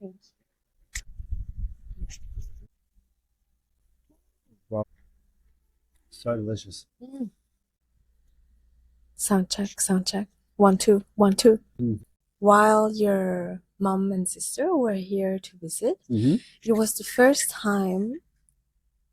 Thank Wow, so delicious. you. Sound check, sound check. 1 2 1 2. Mm. While your mom and sister were here to visit, Mm-hmm. it was the first time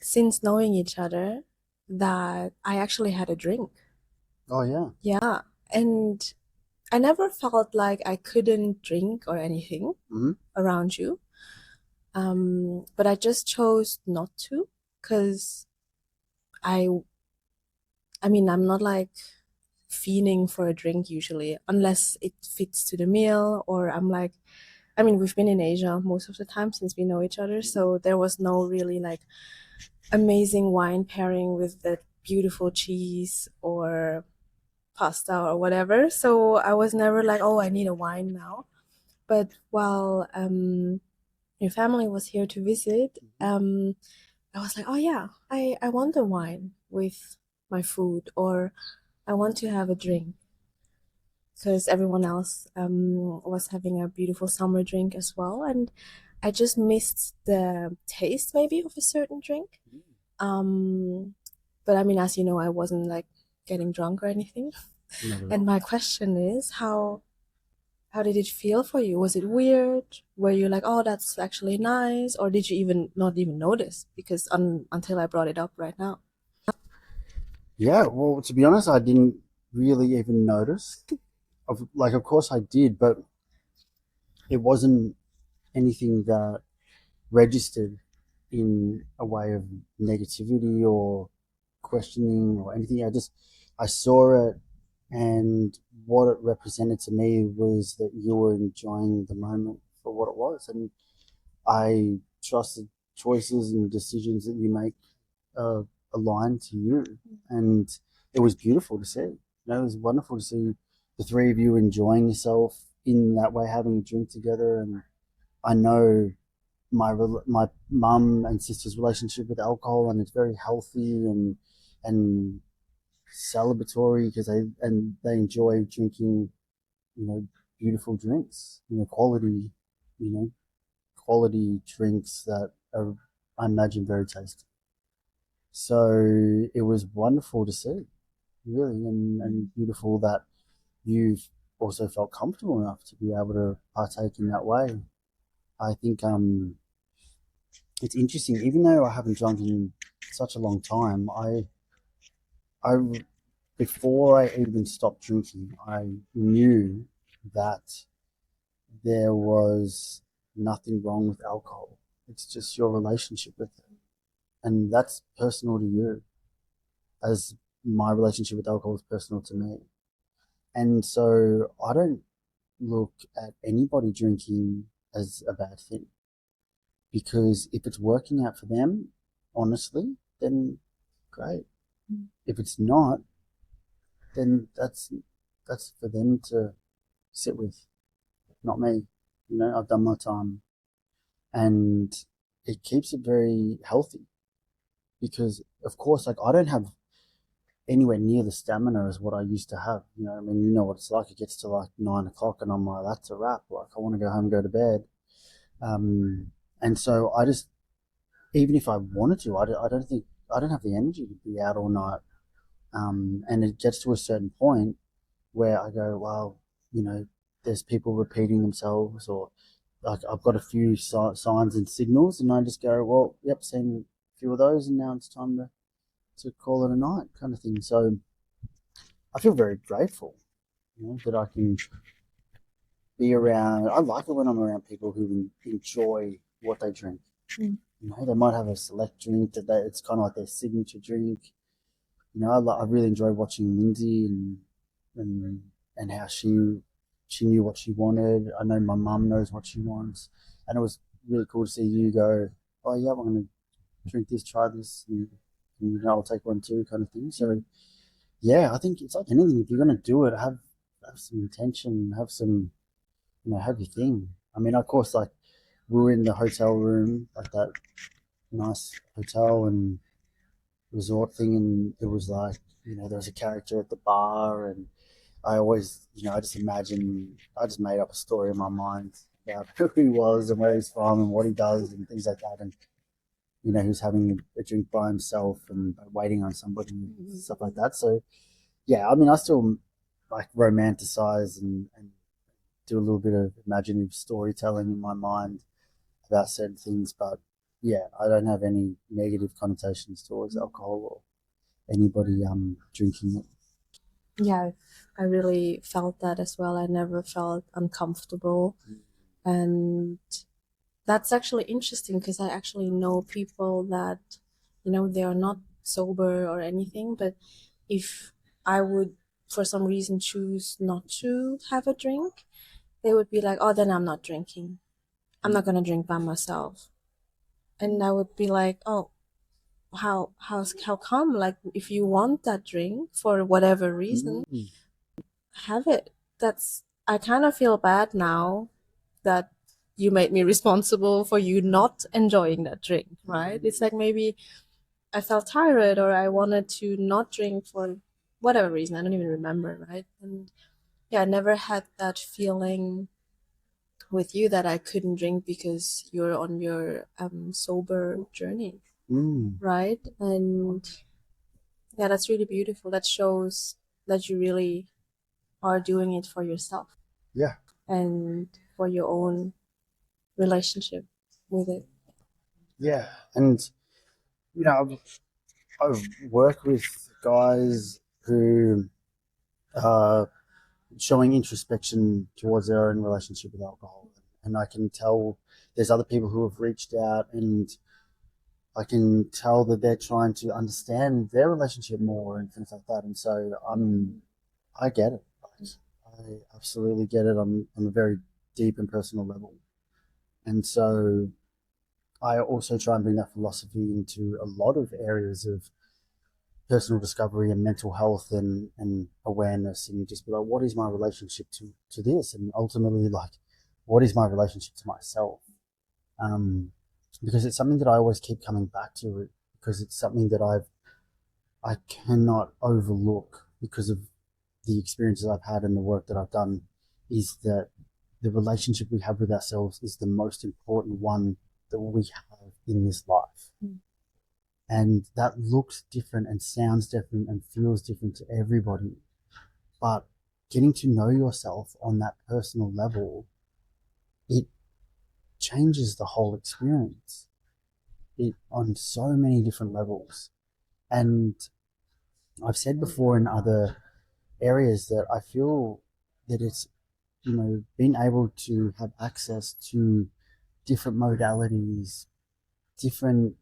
since knowing each other that I actually had a drink. Oh yeah. Yeah, and I never felt like I couldn't drink or anything Mm-hmm. around you. But I just chose not to because I I mean, I'm not like fiending for a drink usually, unless it fits to the meal, or I'm like, I mean, we've been in Asia most of the time since we know each other, so there was no really like amazing wine pairing with that beautiful cheese or pasta or whatever. So I was never like, oh, I need a wine now. But while your family was here to visit, I was like, oh yeah, I want a wine with my food, or I want to have a drink because everyone else was having a beautiful summer drink as well. And I just missed the taste maybe of a certain drink. Um, but I mean, as you know, I wasn't like getting drunk or anything. Not at And all. my question is, how did it feel for you? Was it weird? Were you like, oh, that's actually nice? Or did you even not even notice? Because until I brought it up right now. Yeah, well, to be honest, I didn't really even notice. Of course I did, but it wasn't anything that registered in a way of negativity or questioning or anything. I saw it, and what it represented to me was that you were enjoying the moment for what it was, and I trusted choices and decisions that you make uh, aligned to you, and it was beautiful to see. It was wonderful to see the three of you enjoying yourself in that way, having a drink together. And I know my mum and sister's relationship with alcohol, and it's very healthy and celebratory because they enjoy drinking, you know, beautiful drinks, you know, quality drinks that are, I imagine, very tasty. So it was wonderful to see, really, and beautiful that you've also felt comfortable enough to be able to partake in that way. I think it's interesting, even though I haven't drunk in such a long time. I before I even stopped drinking, I knew that there was nothing wrong with alcohol. It's just your relationship with it, and that's personal to you, as my relationship with alcohol is personal to me. And so I don't look at anybody drinking as a bad thing, because if it's working out for them, honestly, then great. If it's not, then that's for them to sit with, not me. I've done my time, and it keeps it very healthy, because of course, like, I don't have anywhere near the stamina as what I used to have. I mean, you know what it's like. It gets to like 9 o'clock, and I'm like, that's a wrap. Like, I want to go home and go to bed. Um, and so I just, even if I wanted to, I don't think I don't have the energy to be out all night. And it gets to a certain point where I go, well, you know, there's people repeating themselves, or like I've got a few signs and signals, and I just go, well, yep, seen a few of those, and now it's time to call it a night, kind of thing. So I feel very grateful, that I can be around. I like it when I'm around people who enjoy what they drink. Mm. They might have a select drink it's kind of like their signature drink. I really enjoy watching Lindsay and how she knew what she wanted. I know my mum knows what she wants, and it was really cool to see you go, oh yeah, I'm gonna drink this, try this, and I'll take one too, kind of thing. So yeah, I think it's like anything. If you're gonna do it, have some intention, have your thing. I mean, of course, like, we were in the hotel room, like that nice hotel and resort thing, and it was like, there was a character at the bar, and I always, I just made up a story in my mind, about who he was and where he's from and what he does and things like that. And he was having a drink by himself and waiting on somebody and stuff like that. So yeah, I mean, I still like romanticize and do a little bit of imaginative storytelling in my mind about certain things, but yeah, I don't have any negative connotations towards alcohol or anybody drinking it. Yeah, I really felt that as well. I never felt uncomfortable. And that's actually interesting because I actually know people that, they are not sober or anything, but if I would, for some reason, choose not to have a drink, they would be like, oh, then I'm not drinking. I'm not gonna drink by myself. And I would be like, oh, how come? Like, if you want that drink for whatever reason, Mm. have it. That's I kind of feel bad now that you made me responsible for you not enjoying that drink, right? It's like maybe I felt tired or I wanted to not drink for whatever reason. I don't even remember, right? And yeah, I never had that feeling with you that I couldn't drink because you're on your sober journey, Mm. right? And yeah, that's really beautiful. That shows that you really are doing it for yourself Yeah, and for your own relationship with it. yeah, and I've worked with guys who are showing introspection towards their own relationship with alcohol, and I can tell there's other people who have reached out, and I can tell that they're trying to understand their relationship more and things like that. And so I get it. Like, I absolutely get it on a very deep and personal level. And so I also try and bring that philosophy into a lot of areas of personal discovery and mental health and awareness. And you just be like, what is my relationship to this? And ultimately, like, what is my relationship to myself? Um, because it's something that I always keep coming back to, because it's something that I cannot overlook because of the experiences I've had and the work that I've done, is that the relationship we have with ourselves is the most important one that we have in this life. Mm. And that looks different and sounds different and feels different to everybody. But getting to know yourself on that personal level, it changes the whole experience. It on so many different levels. And I've said before in other areas that I feel that it's, being able to have access to different modalities, different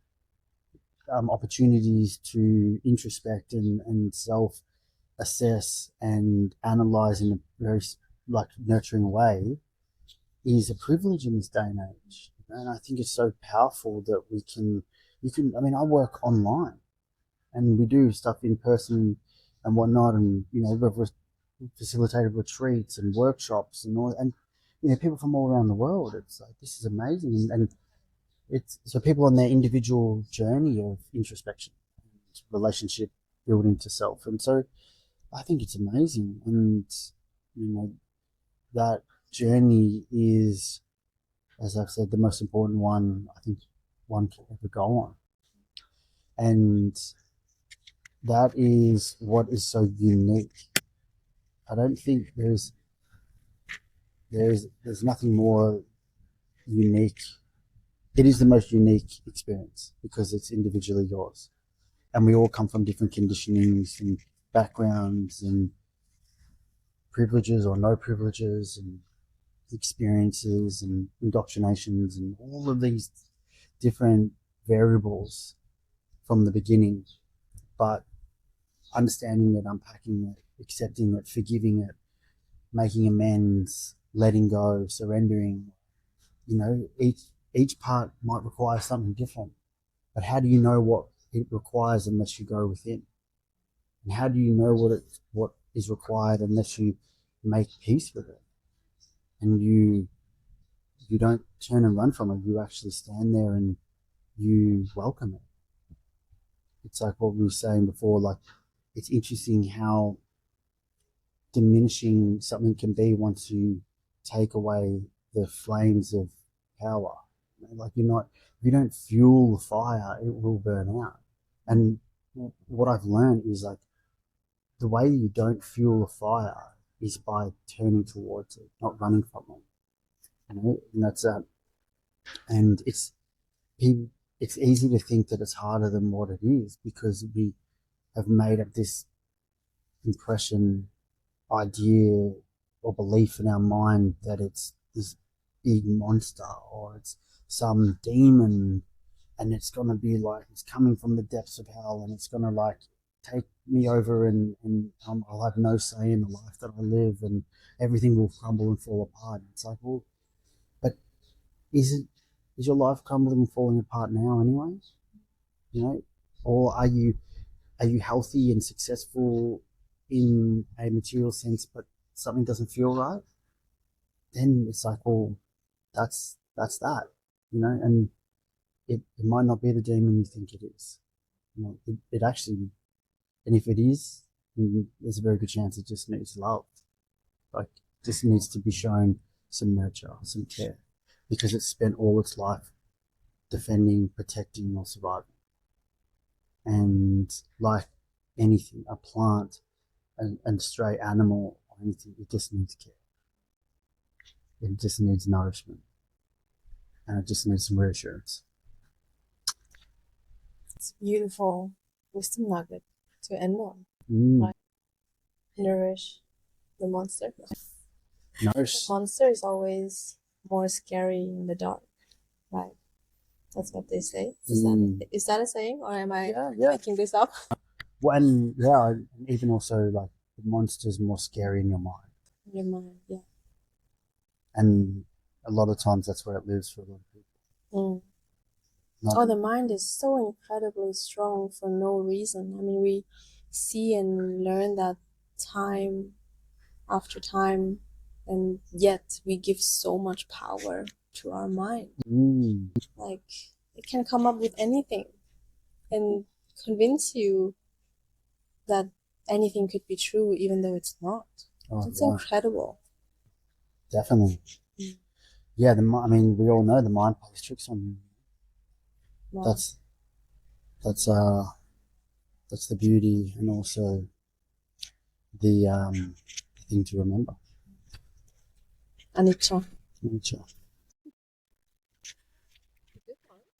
opportunities to introspect and self assess and analyze in a very like nurturing way is a privilege in this day and age. And I think it's so powerful that I mean, I work online and we do stuff in person and whatnot. And, we've facilitated retreats and workshops and all, and, people from all around the world. It's like, this is amazing. And it's so people on their individual journey of introspection, relationship building to self. And so I think it's amazing. And, you know, that journey is, as I've said, the most important one I think one can ever go on. And that is what is so unique. I don't think there's nothing more unique. It is the most unique experience because it's individually yours. And we all come from different conditionings and backgrounds and privileges or no privileges and experiences and indoctrinations and all of these different variables from the beginning. But understanding it, unpacking it, accepting it, forgiving it, making amends, letting go, surrendering, each part might require something different. But how do you know what it requires unless you go within? And how do you know what is required unless you make peace with it? And you don't turn and run from it. You actually stand there and you welcome it. It's like what we were saying before, like it's interesting how diminishing something can be once you take away the flames of power. Like you're not, if you don't fuel the fire, it will burn out. And what I've learned is like the way you don't fuel a fire is by turning towards it, not running from it. And that's and it's easy to think that it's harder than what it is because we have made up this impression, idea, or belief in our mind that it's this big monster or it's some demon and it's gonna be like it's coming from the depths of hell and it's gonna like take me over and I'll have no say in the life that I live and everything will crumble and fall apart. It's like, well, but is it is your life crumbling and falling apart now anyways? You know, or are you healthy and successful in a material sense, but something doesn't feel right? Then it's like, well, that's that, you know, and it might not be the demon you think it is. You know, it actually, and if it is, then there's a very good chance it just needs love. Like, just needs to be shown some nurture, some care, because it's spent all its life defending, protecting, or surviving. And like anything, a plant, and stray animal, or anything, it just needs care. It just needs nourishment, and it just needs some reassurance. It's a beautiful wisdom nugget to end on. Mm. Right? Nourish the monster. Nourish. The monster is always more scary in the dark, right? That's what they say. Is that a saying, or am I making this up? Well, and yeah, and even also like the monster's more scary in your mind. In your mind, yeah. And a lot of times that's where it lives for a lot of people. Oh, the mind is so incredibly strong for no reason. I mean, we see and learn that time after time, and yet we give so much power to our mind. Like, it can come up with anything and convince you that anything could be true, even though it's not. It's incredible. Definitely. Yeah, I mean, we all know the mind plays tricks on you. Wow. That's the beauty and also the thing to remember. Anicca. Anicca.